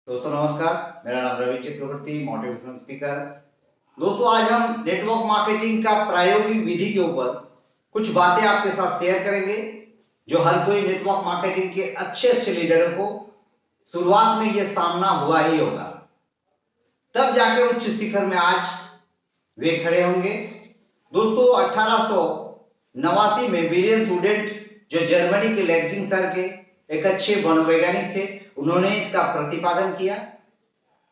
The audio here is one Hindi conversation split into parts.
दोस्तों नमस्कार, मेरा नाम रवि चक्रवर्ती, मोटिवेशनल स्पीकर। दोस्तों आज हम नेटवर्क मार्केटिंग का प्रायोगिक विधि के ऊपर कुछ बातें आपके साथ शेयर करेंगे जो हर कोई नेटवर्क मार्केटिंग के अच्छे अच्छे लीडरों को शुरुआत में यह सामना हुआ ही होगा, तब जाके उच्च शिखर में आज वे खड़े होंगे। दोस्तों 1889 में विलियम स्टूडेंट जो जर्मनी के लेipzig शहर के एक अच्छे मनोवैज्ञानिक थे, उन्होंने इसका प्रतिपादन किया।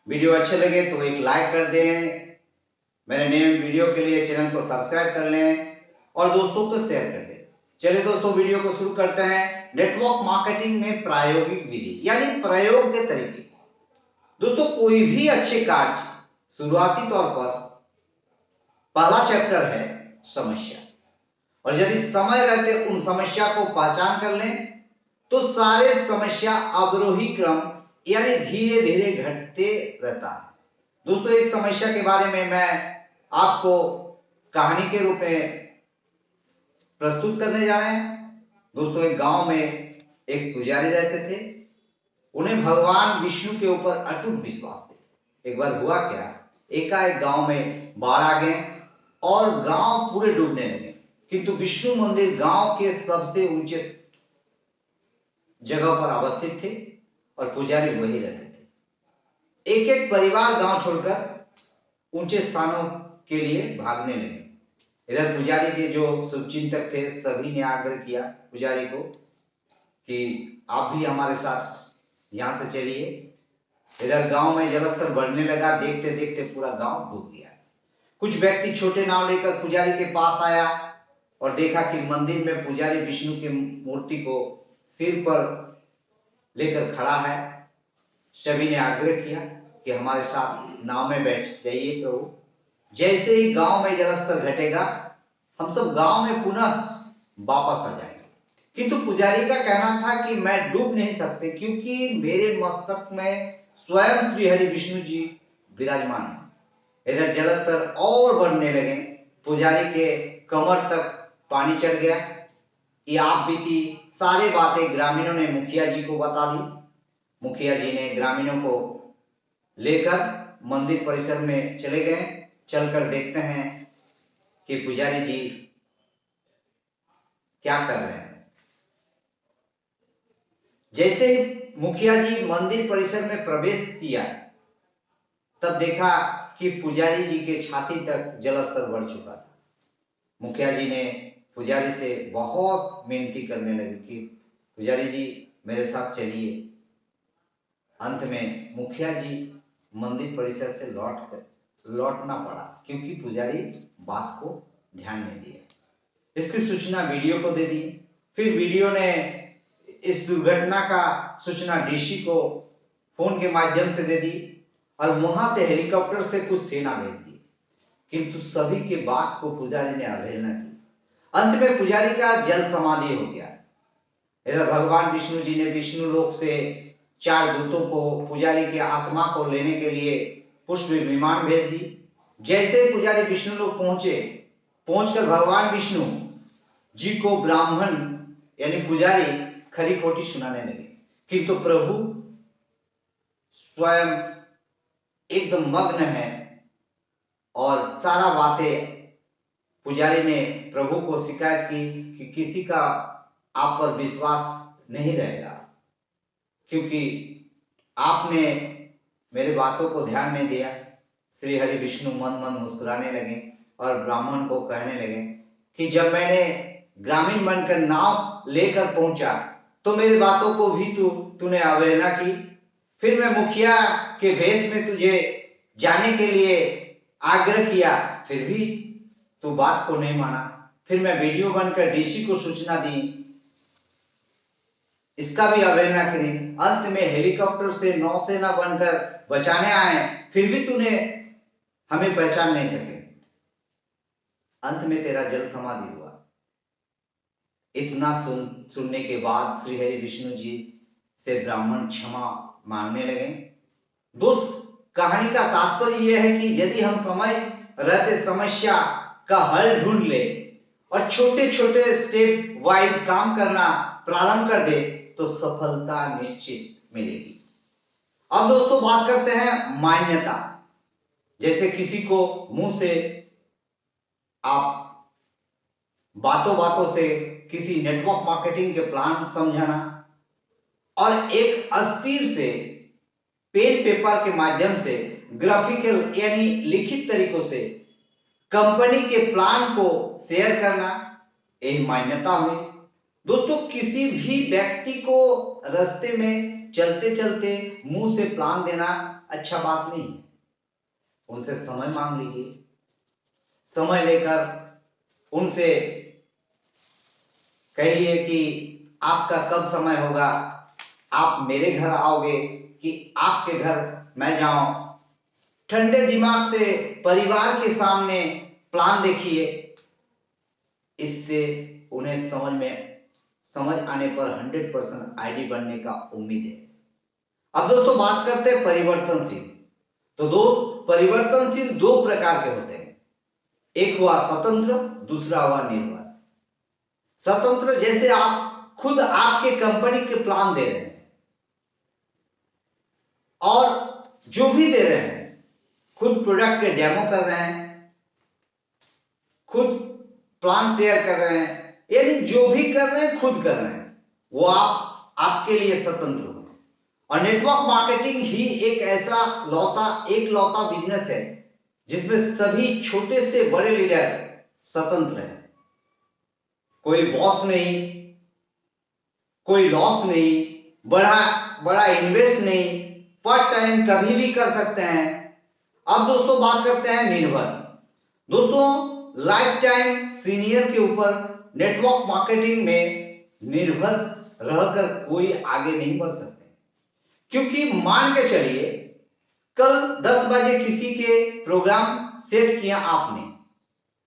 वीडियो अच्छे लगे तो एक लाइक कर दें, मेरे नए वीडियो के लिए चैनल को सब्सक्राइब कर लें और दोस्तों को शेयर कर दें। चलिए दोस्तों वीडियो को शुरू करते हैं। नेटवर्क मार्केटिंग में प्रायोगिक विधि यानी प्रयोग के तरीके। दोस्तों कोई भी अच्छे कार्य शुरुआती तौर पर पहला चैप्टर है समस्या, और यदि समय रहते उन समस्या को पहचान कर लें तो सारे समस्या अवरोही क्रम यानी धीरे धीरे घटते रहता है। दोस्तों एक समस्या के बारे में मैं आपको कहानी के रूप में प्रस्तुत करने जा रहे हैं। दोस्तों एक गांव में एक पुजारी रहते थे, उन्हें भगवान विष्णु के ऊपर अटूट विश्वास थे। एक बार हुआ क्या, एकाएक गांव में बाढ़ आ गए और गांव पूरे डूबने लगे, किंतु विष्णु मंदिर गांव के सबसे ऊंचे जगह पर अवस्थित थे और पुजारी वही रहते थे। एक एक परिवार गांव छोड़कर ऊंचे स्थानों के लिए भागने लगे। इधर पुजारी के जो शुभचिंतक थे सभी ने आग्रह किया पुजारी को कि आप भी हमारे साथ यहां से चलिए। इधर गांव में जलस्तर बढ़ने लगा, देखते देखते पूरा गांव डूब गया। कुछ व्यक्ति छोटे नाव लेकर पुजारी के पास आया और देखा कि मंदिर में पुजारी विष्णु की मूर्ति को सिर पर लेकर खड़ा है। सभी ने आग्रह किया कि हमारे साथ नाव में बैठ जाइए प्रभु, जैसे ही गांव में जलस्तर घटेगा हम सब गांव में पुनः वापस आ जाएंगे। किंतु पुजारी का कहना था कि मैं डूब नहीं सकते, क्योंकि मेरे मस्तक में स्वयं श्री हरि विष्णु जी विराजमान है। इधर जलस्तर और बढ़ने लगे, पुजारी के कमर तक पानी चढ़ गया। ये आप बीती सारी बातें ग्रामीणों ने मुखिया जी को बता दी। मुखिया जी ने ग्रामीणों को लेकर मंदिर परिसर में चले गए। चलकर देखते हैं कि पुजारी जी क्या कर रहे हैं। जैसे ही मुखिया जी मंदिर परिसर में प्रवेश किया तब देखा कि पुजारी जी के छाती तक जलस्तर बढ़ चुका था। मुखिया जी ने पुजारी से बहुत विनती करने लगे कि पुजारी जी मेरे साथ चलिए। अंत में मुखिया जी मंदिर परिसर से लौटना पड़ा, क्योंकि पुजारी बात को ध्यान नहीं दिया। इसकी सूचना वीडियो को दे दी। फिर वीडियो ने इस दुर्घटना का सूचना डीसी को फोन के माध्यम से दे दी और वहां से हेलीकॉप्टर से कुछ सेना भेज दी, किंतु सभी के बात को पुजारी ने अवहेलना की। अंत में पुजारी का जल समाधि हो गया। इधर भगवान विष्णु जी ने विष्णु लोक से 4 दूतों को पुजारी की आत्मा को लेने के लिए पुष्प विमान भेज दी। जैसे पुजारी विष्णु लोक पहुंचकर भगवान विष्णु जी को ब्राह्मण यानी पुजारी खरी खोटी सुनाने लगे, किंतु प्रभु स्वयं एकदम मग्न है और सारा बातें पुजारी ने प्रभु को शिकायत की कि किसी का आप पर विश्वास नहीं रहेगा, क्योंकि आपने मेरे बातों को ध्यान नहीं दिया। श्री हरि विष्णु मन मन मुस्कुराने लगे और ब्राह्मण को कहने लगे कि जब मैंने ग्रामीण बनकर नाव लेकर पहुंचा तो मेरी बातों को भी तूने अवहेलना की। फिर मैं मुखिया के भेष में तुझे जाने के लिए आग्रह किया, फिर भी तू बात को नहीं माना। फिर मैं वीडियो बनकर डीसी को सूचना दी, इसका भी अवहेलना करी। अंत में हेलीकॉप्टर से नौसेना बनकर बचाने आए, फिर भी तूने हमें पहचान नहीं सके। अंत में तेरा जल समाधि हुआ। इतना सुनने के बाद श्री हरि विष्णु जी से ब्राह्मण क्षमा मांगने लगे। दोस्त कहानी का तात्पर्य यह है कि यदि हम समय रहते समस्या का हल ढूंढ ले और छोटे छोटे स्टेप वाइज काम करना प्रारंभ कर दे तो सफलता निश्चित मिलेगी। अब दोस्तों बात करते हैं मान्यता। जैसे किसी को मुंह से आप बातों बातों से किसी नेटवर्क मार्केटिंग के प्लान समझाना और एक अस्थिर से पेन पेपर के माध्यम से ग्राफिकल यानी लिखित तरीकों से कंपनी के प्लान को शेयर करना, यही मान्यता हुई। दोस्तों किसी भी व्यक्ति को रास्ते में चलते चलते मुंह से प्लान देना अच्छा बात नहीं है। उनसे समय मांग लीजिए, समय लेकर उनसे कहिए कि आपका कब समय होगा, आप मेरे घर आओगे कि आपके घर मैं जाऊं। ठंडे दिमाग से परिवार के सामने प्लान देखिए, इससे उन्हें समझ आने पर 100% आईडी बनने का उम्मीद है। अब दोस्तों बात करते हैं परिवर्तनशील। तो दोस्त परिवर्तनशील दो प्रकार के होते हैं, एक हुआ स्वतंत्र, दूसरा हुआ निर्भर। स्वतंत्र जैसे आप खुद आपके कंपनी के प्लान दे रहे हैं और जो भी दे रहे हैं खुद प्रोडक्ट के डेमो कर रहे हैं, खुद प्लान शेयर कर रहे हैं, यानी जो भी कर रहे हैं खुद कर रहे हैं, वो आपके लिए स्वतंत्र हो। और नेटवर्क मार्केटिंग ही एक ऐसा लौता बिजनेस है जिसमें सभी छोटे से बड़े लीडर स्वतंत्र हैं। कोई बॉस नहीं, कोई लॉस नहीं, बड़ा इन्वेस्ट नहीं, पार्ट टाइम कभी भी कर सकते हैं। अब दोस्तों बात करते हैं निर्भर। दोस्तों लाइफ टाइम सीनियर के ऊपर नेटवर्क मार्केटिंग में निर्भर रहकर कोई आगे नहीं बढ़ सकते, क्योंकि मान के चलिए कल 10 बजे किसी के प्रोग्राम सेट किया आपने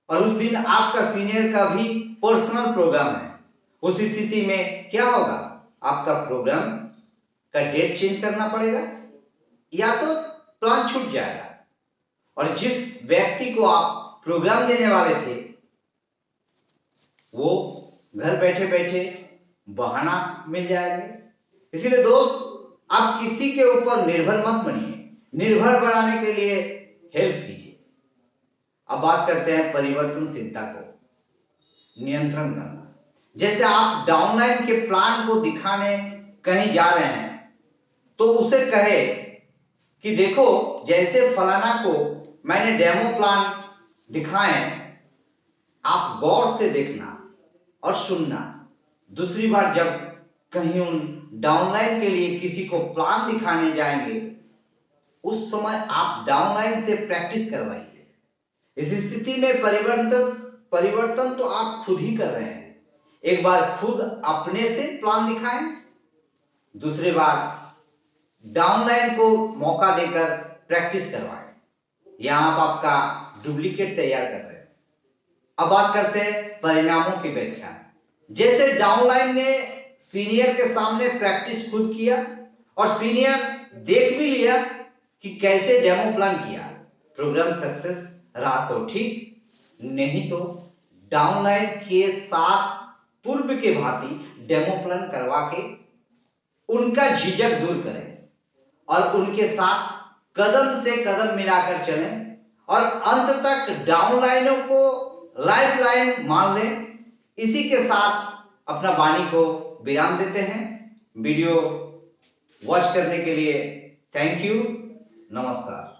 और उस दिन आपका सीनियर का भी पर्सनल प्रोग्राम है। उस स्थिति में क्या होगा, आपका प्रोग्राम का डेट चेंज करना पड़ेगा या तो प्लान छूट जाएगा और जिस व्यक्ति को आप प्रोग्राम देने वाले थे वो घर बैठे बैठे बहाना मिल जाएगा। इसीलिए दोस्त आप किसी के ऊपर निर्भर मत बनिए, निर्भर बनाने के लिए हेल्प कीजिए। अब बात करते हैं परिवर्तनशीलता को नियंत्रण करना। जैसे आप डाउनलाइन के प्लान को दिखाने कहीं जा रहे हैं तो उसे कहे कि देखो जैसे फलाना को मैंने डेमो प्लान दिखाए, आप गौर से देखना और सुनना। दूसरी बार जब कहीं उन डाउनलाइन के लिए किसी को प्लान दिखाने जाएंगे उस समय आप डाउनलाइन से प्रैक्टिस करवाइए। इस स्थिति में परिवर्तन तो आप खुद ही कर रहे हैं। एक बार खुद अपने से प्लान दिखाएं, दूसरी बार डाउनलाइन को मौका देकर प्रैक्टिस करवाएं। यहां आप आपका डुप्लीकेट तैयार कर रहे हैं। अब बात करते हैं परिणामों की व्याख्या। जैसे डाउनलाइन ने सीनियर के सामने प्रैक्टिस खुद किया और सीनियर देख भी लिया कि कैसे डेमो प्लान किया, प्रोग्राम सक्सेस रहा तो ठीक, नहीं तो डाउनलाइन के साथ पूर्व के भांति डेमो प्लान करवा के उनका झिझक दूर करें और उनके साथ कदम से कदम मिलाकर चलें और अंत तक डाउनलाइनों को लाइफलाइन मान लें। इसी के साथ अपना वाणी को विराम देते हैं। वीडियो वॉच करने के लिए थैंक यू, नमस्कार।